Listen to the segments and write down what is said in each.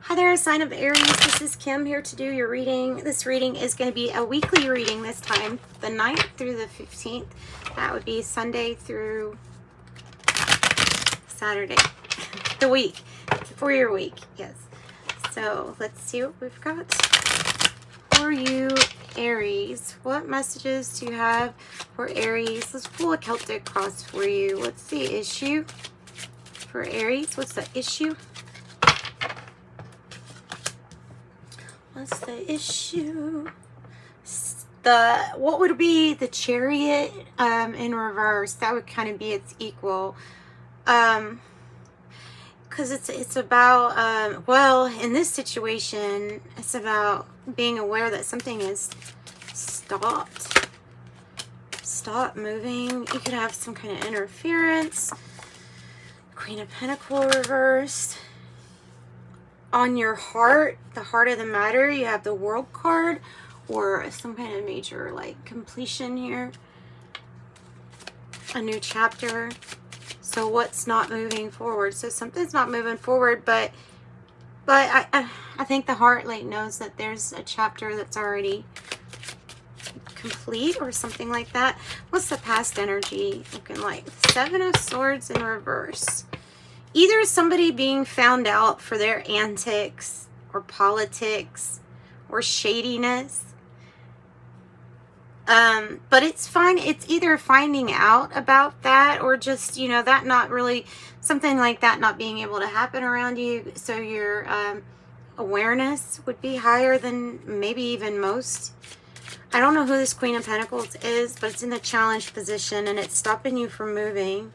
Hi there, sign of Aries. This is Kim here to do your reading. This reading is going to be a weekly reading this time, the 9th through the 15th. That would be Sunday through Saturday. The week. For your week, yes. So let's see what we've got for you, Aries. What messages do you have for Aries? Let's pull a Celtic cross for you. What's the issue for Aries? What's the issue? What's the issue? What would be the Chariot in reverse? That would kind of be its equal. Because it's about, well, in this situation, it's about being aware that something is stopped. Stop moving. You could have some kind of interference. Queen of Pentacles reversed. On your heart, the heart of the matter, you have the World card, or some kind of major like completion here, a new chapter. So what's not moving forward? So something's not moving forward, but I think the heart like knows that there's a chapter that's already complete or something like that. What's the past energy looking like? 7 of Swords in reverse. Either somebody being found out for their antics or politics or shadiness. But it's fine. It's either finding out about that or just, you know, that not really, something like that not being able to happen around you. So your awareness would be higher than maybe even most. I don't know who this Queen of Pentacles is, but it's in the challenge position and it's stopping you from moving.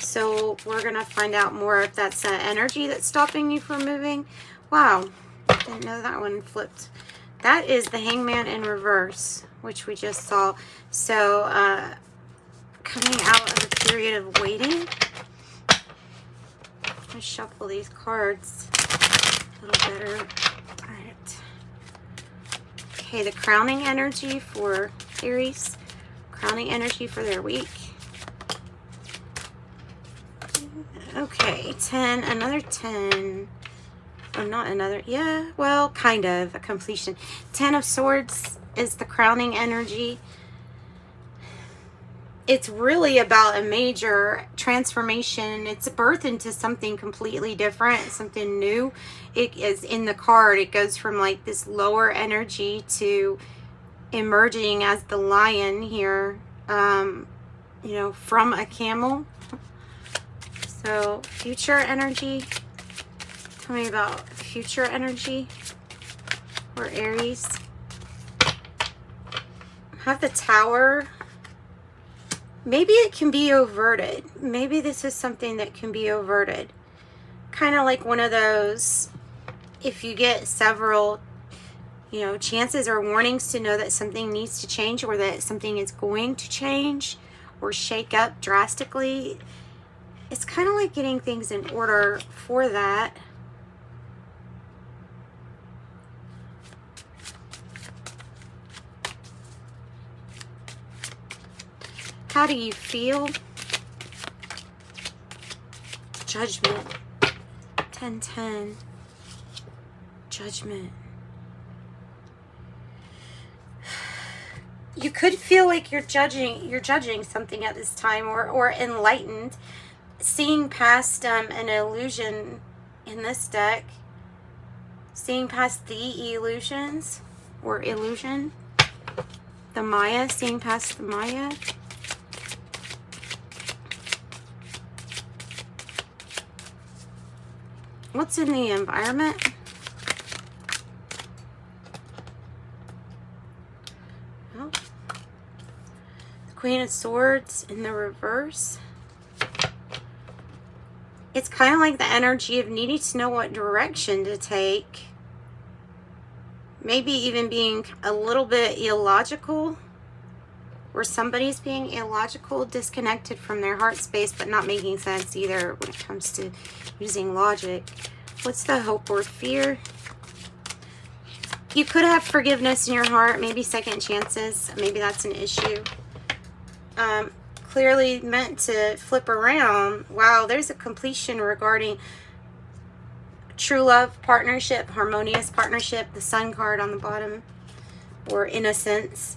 So we're going to find out more if that's energy that's stopping you from moving. Wow. Didn't know that one flipped. That is the Hangman in reverse, which we just saw. So coming out of a period of waiting. Let's shuffle these cards a little better. All right. Okay, the crowning energy for Aries. Crowning energy for their week. Okay, 10, another 10. Oh, not another, yeah, well, kind of, a completion. 10 of Swords is the crowning energy. It's really about a major transformation. It's a birth into something completely different, something new. It is in the card. It goes from like this lower energy to emerging as the lion here, you know, from a camel. So, future energy. Tell me about future energy for Aries. Have the Tower. Maybe it can be averted. Maybe this is something that can be averted. Kind of like one of those, if you get several, you know, chances or warnings to know that something needs to change or that something is going to change or shake up drastically. It's kind of like getting things in order for that. How do you feel? Judgment. 10-10. Judgment. You could feel like you're judging something at this time, or enlightened. Seeing past an illusion in this deck. Seeing past the illusions or illusion. The Maya, seeing past the Maya. What's in the environment? Oh. The Queen of Swords in the reverse. It's kind of like the energy of needing to know what direction to take. Maybe even being a little bit illogical. Or somebody's being illogical, disconnected from their heart space, but not making sense either when it comes to using logic. What's the hope or fear? You could have forgiveness in your heart, maybe second chances. Maybe that's an issue. Clearly meant to flip around. Wow, there's a completion regarding true love, partnership, harmonious partnership, the Sun card on the bottom, or innocence.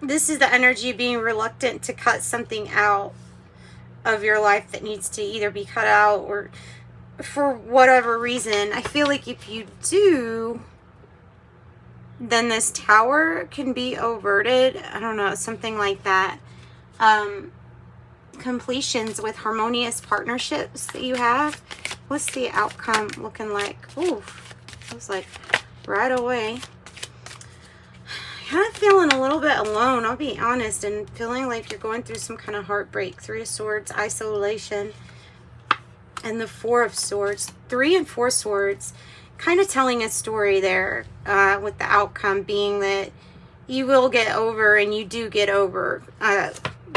This is the energy of being reluctant to cut something out of your life that needs to either be cut out or for whatever reason. I feel like if you do, then this Tower can be averted. I don't know, something like that. Completions with harmonious partnerships that you have. What's the outcome looking like? Ooh, I was like right away. Kind of feeling a little bit alone, I'll be honest, and feeling like you're going through some kind of heartbreak. 3 of Swords, isolation, and the 4 of Swords. 3 and 4 Swords, kind of telling a story there, with the outcome being that you will get over, and you do get over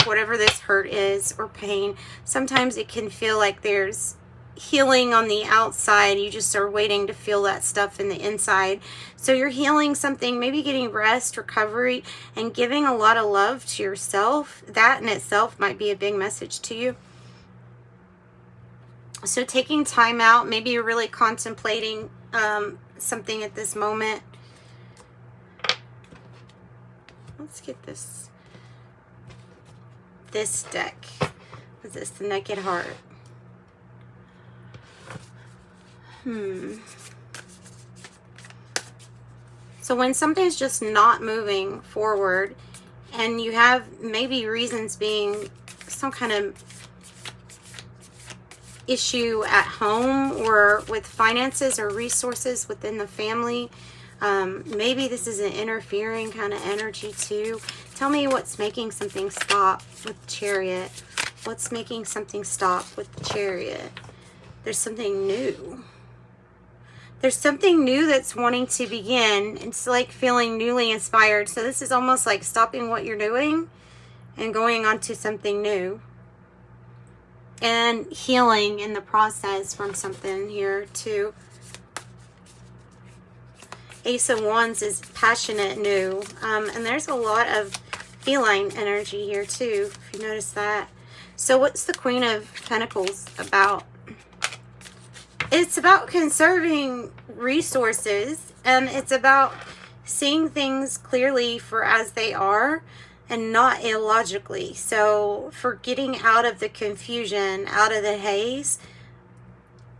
whatever this hurt is or pain. Sometimes it can feel like there's healing on the outside. You just are waiting to feel that stuff in the inside. So you're healing something, maybe getting rest, recovery, and giving a lot of love to yourself. That in itself might be a big message to you. So taking time out, maybe you're really contemplating something at this moment. Let's get this deck. Is this the Naked Heart? So when something's just not moving forward, and you have maybe reasons being some kind of issue at home or with finances or resources within the family, maybe this is an interfering kind of energy too. Tell me what's making something stop with Chariot. What's making something stop with the Chariot? There's something new. There's something new that's wanting to begin. It's like feeling newly inspired. So this is almost like stopping what you're doing and going on to something new. And healing in the process from something here too. Ace of Wands is passionate new. And there's a lot of feline energy here too, if you notice that. So what's the Queen of Pentacles about? It's about conserving resources, and it's about seeing things clearly for as they are and not illogically. So for getting out of the confusion, out of the haze,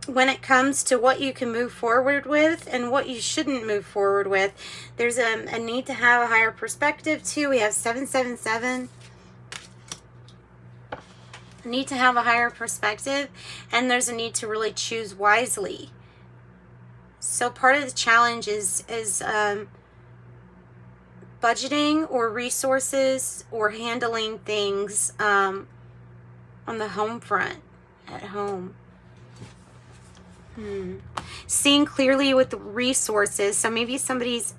when it comes to what you can move forward with and what you shouldn't move forward with. There's a need to have a higher perspective too. We have 777. Need to have a higher perspective, and there's a need to really choose wisely. So part of the challenge is budgeting or resources or handling things on the home front, at home. Seeing clearly with the resources. So maybe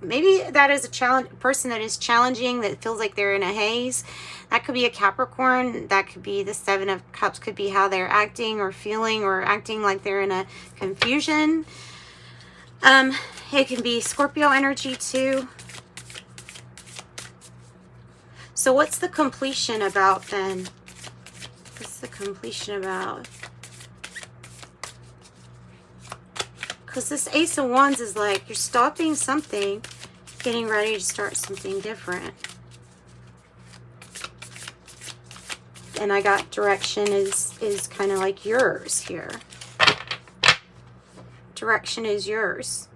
maybe that is a person that is challenging, that feels like they're in a haze. That could be a Capricorn. That could be the 7 of Cups, could be how they're acting or feeling or acting like they're in a confusion. It can be Scorpio energy too. So what's the completion about then? What's the completion about? Because this Ace of Wands is like you're stopping something, getting ready to start something different. And I got direction is kind of like yours here. Direction is yours.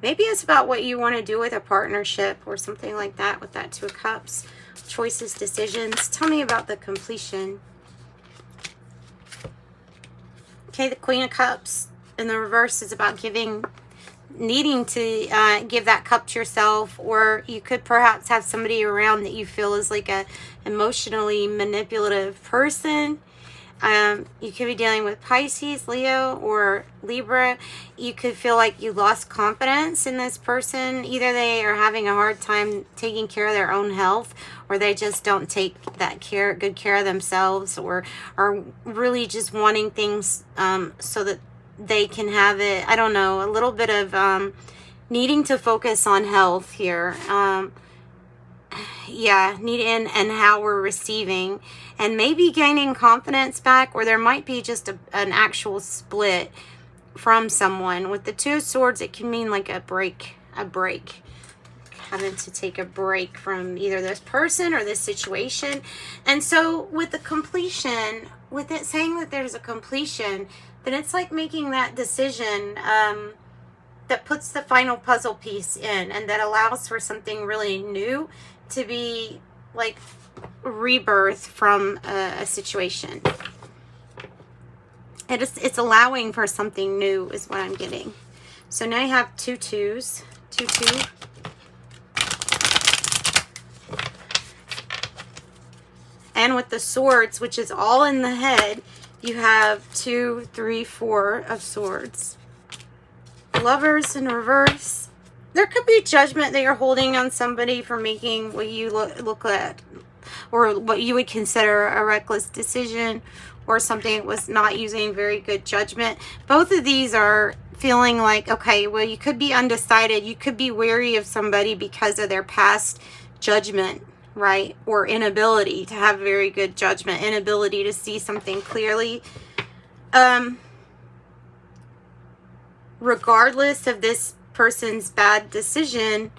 Maybe it's about what you want to do with a partnership or something like that with that 2 of Cups. Choices, decisions. Tell me about the completion. Okay, the Queen of Cups in the reverse is about needing to give that cup to yourself, or you could perhaps have somebody around that you feel is like a emotionally manipulative person. You could be dealing with Pisces, Leo, or Libra. You could feel like you lost confidence in this person. Either they are having a hard time taking care of their own health, or they just don't take that good care of themselves, or are really just wanting things so that they can have it. I don't know, a little bit of needing to focus on health here. yeah, needing and how we're receiving, and maybe gaining confidence back, or there might be just an actual split from someone. With the Two of Swords, it can mean like a break, having to take a break from either this person or this situation. And so with the completion, with it saying that there's a completion, then it's like making that decision that puts the final puzzle piece in, and that allows for something really new to be like rebirth from a situation. It's allowing for something new is what I'm getting. So now you have two twos, two. And with the swords, which is all in the head, you have 2, 3, 4 of swords. Lovers in reverse. There could be judgment that you're holding on somebody for making what you look at, or what you would consider a reckless decision, or something that was not using very good judgment. Both of these are feeling like, okay, well, you could be undecided. You could be wary of somebody because of their past judgment, right? Or inability to have very good judgment, inability to see something clearly. Regardless of this person's bad decision,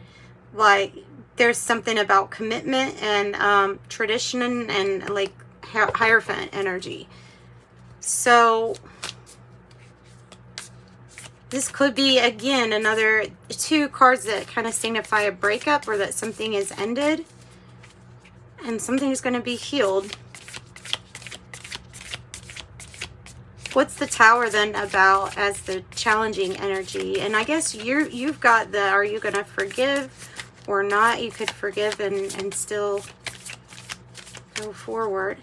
like there's something about commitment and tradition and like Hierophant energy. So this could be, again, another two cards that kind of signify a breakup, or that something is ended and something is going to be healed. What's the Tower then about as the challenging energy? And I guess you've got the, are you going to forgive or not? You could forgive and still go forward.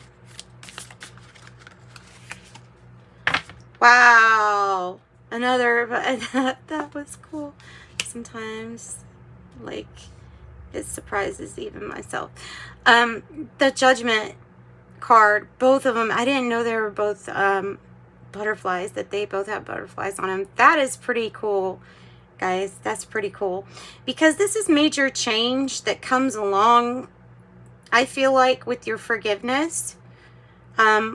Wow. Another, that was cool. Sometimes, like, it surprises even myself. The Judgment card, both of them, I didn't know they were both butterflies, that they both have butterflies on them. That is pretty cool, guys. That's pretty cool, because this is major change that comes along, I feel like, with your forgiveness.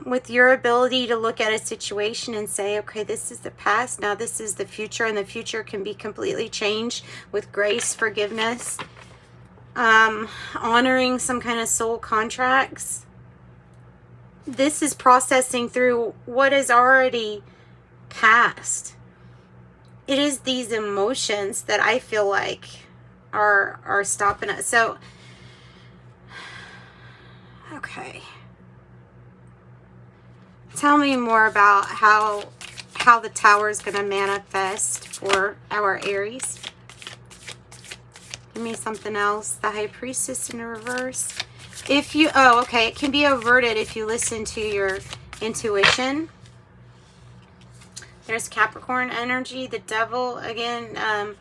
With your ability to look at a situation and say, okay, this is the past, now this is the future, and the future can be completely changed with grace, forgiveness, honoring some kind of soul contracts. This is processing through what is already past. It is these emotions that I feel like are stopping us. So, okay. Tell me more about how the Tower is going to manifest for our Aries. Give me something else. The High Priestess in reverse. If you, oh, okay, it can be averted if you listen to your intuition. There's Capricorn energy, the Devil. Again,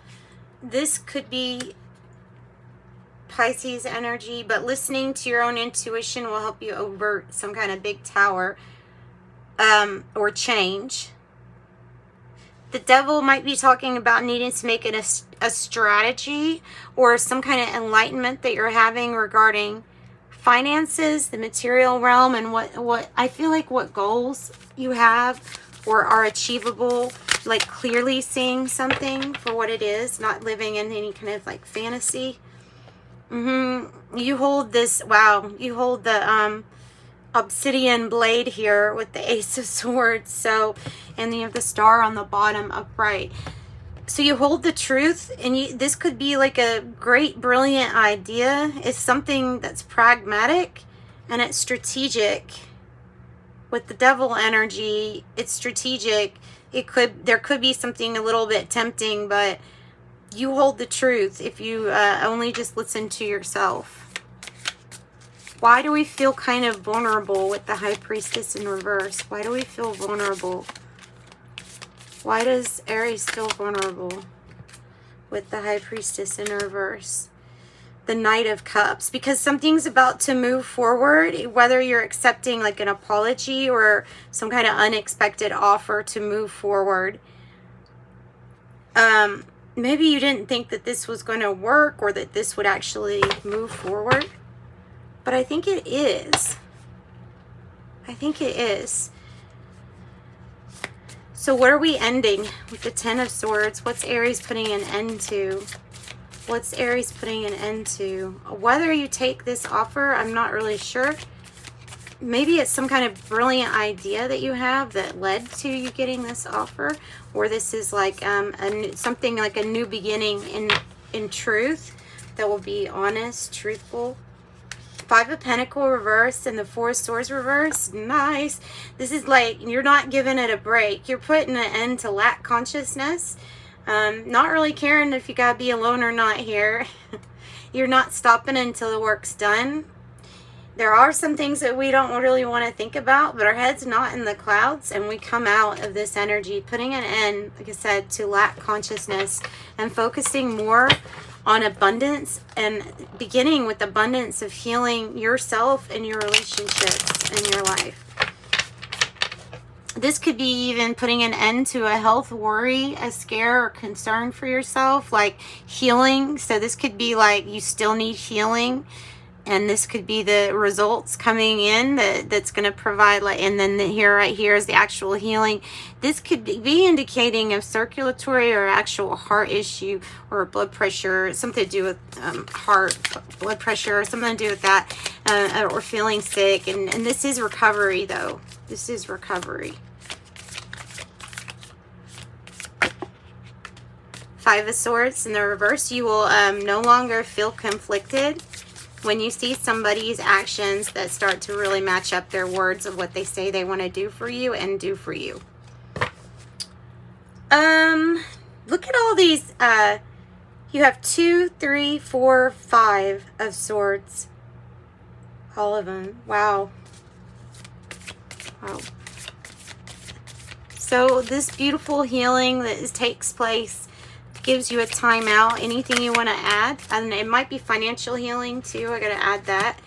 this could be Pisces energy, but listening to your own intuition will help you avert some kind of big tower. Or change. The Devil might be talking about needing to make it a strategy, or some kind of enlightenment that you're having regarding finances, the material realm, and what I feel like what goals you have or are achievable, like clearly seeing something for what it is, not living in any kind of like fantasy. You hold this, wow, you hold the obsidian blade here with the Ace of Swords. So, and you have the star on the bottom upright. So you hold the truth, and this could be like a great, brilliant idea. It's something that's pragmatic and it's strategic. With the Devil energy, it's strategic. There could be something a little bit tempting, but you hold the truth if you only just listen to yourself. Why do we feel kind of vulnerable with the High Priestess in reverse? Why do we feel vulnerable? Why does Aries feel vulnerable with the High Priestess in reverse? The Knight of Cups. Because something's about to move forward, whether you're accepting like an apology or some kind of unexpected offer to move forward. maybe you didn't think that this was going to work or that this would actually move forward. But I think it is. I think it is. So what are we ending with the Ten of Swords? What's Aries putting an end to? What's Aries putting an end to? Whether you take this offer, I'm not really sure. Maybe it's some kind of brilliant idea that you have that led to you getting this offer. Or this is like something like a new beginning in truth that will be honest, truthful. Five of Pentacles reverse and the Four of Swords reverse. Nice. This is like you're not giving it a break. You're putting an end to lack consciousness. Not really caring if you gotta be alone or not here. You're not stopping until the work's done. There are some things that we don't really want to think about, but our head's not in the clouds, and we come out of this energy putting an end, like I said, to lack consciousness and focusing more on abundance and beginning with abundance of healing yourself and your relationships in your life. This could be even putting an end to a health worry, a scare or concern for yourself, like healing. So this could be like you still need healing, and this could be the results coming in that's going to provide, like, and then here, right here is the actual healing. This could be indicating a circulatory or actual heart issue or blood pressure, something to do with heart, blood pressure, or something to do with that, or feeling sick. And this is recovery, though. This is recovery. Five of Swords in the reverse. You will no longer feel conflicted when you see somebody's actions that start to really match up their words of what they say they want to do for you and do for you. Look at all these. You have 2, 3, 4, 5 of Swords. All of them. Wow. Wow. So this beautiful healing that takes place gives you a timeout. Anything you want to add, and it might be financial healing too. I gotta add that.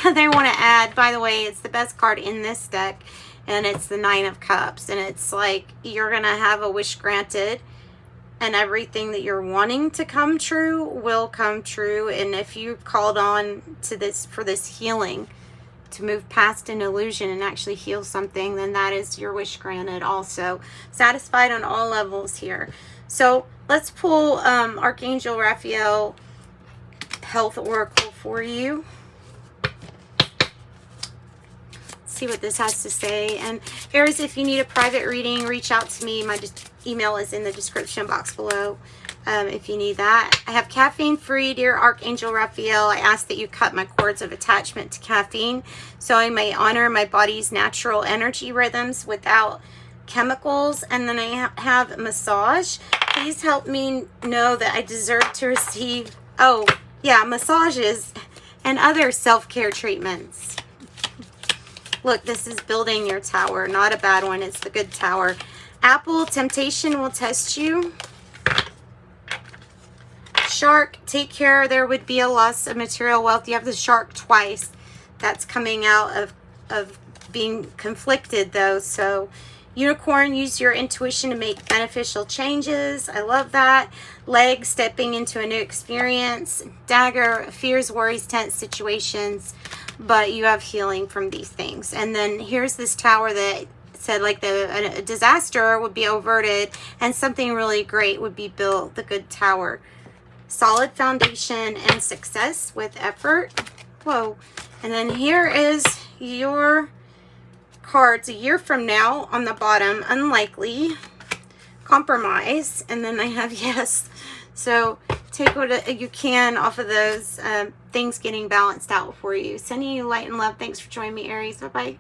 They want to add, by the way, it's the best card in this deck, and it's the Nine of Cups, and it's like you're gonna have a wish granted, and everything that you're wanting to come true will come true. And if you called on to this for this healing to move past an illusion and actually heal something, then that is your wish granted also. Satisfied on all levels here. So let's pull Archangel Raphael Health Oracle for you. See what this has to say. And Aries, if you need a private reading, reach out to me. My email is in the description box below if you need that. I have caffeine free. Dear Archangel Raphael, I ask that you cut my cords of attachment to caffeine so I may honor my body's natural energy rhythms without chemicals. And then I have massage. Please help me know that I deserve to receive, massages and other self-care treatments. Look, this is building your tower. Not a bad one. It's the good tower. Apple, temptation will test you. Shark, take care. There would be a loss of material wealth. You have the shark twice. That's coming out of being conflicted, though. So Unicorn, use your intuition to make beneficial changes. I love that. Leg, stepping into a new experience. Dagger, fears, worries, tense situations. But you have healing from these things. And then here's this tower that said like a disaster would be averted and something really great would be built. The good tower. Solid foundation and success with effort. Whoa. And then here is your cards. A year from now on the bottom. Unlikely. Compromise. And then I have yes. So take what you can off of those things getting balanced out for you. Sending you light and love. Thanks for joining me, Aries. Bye-bye.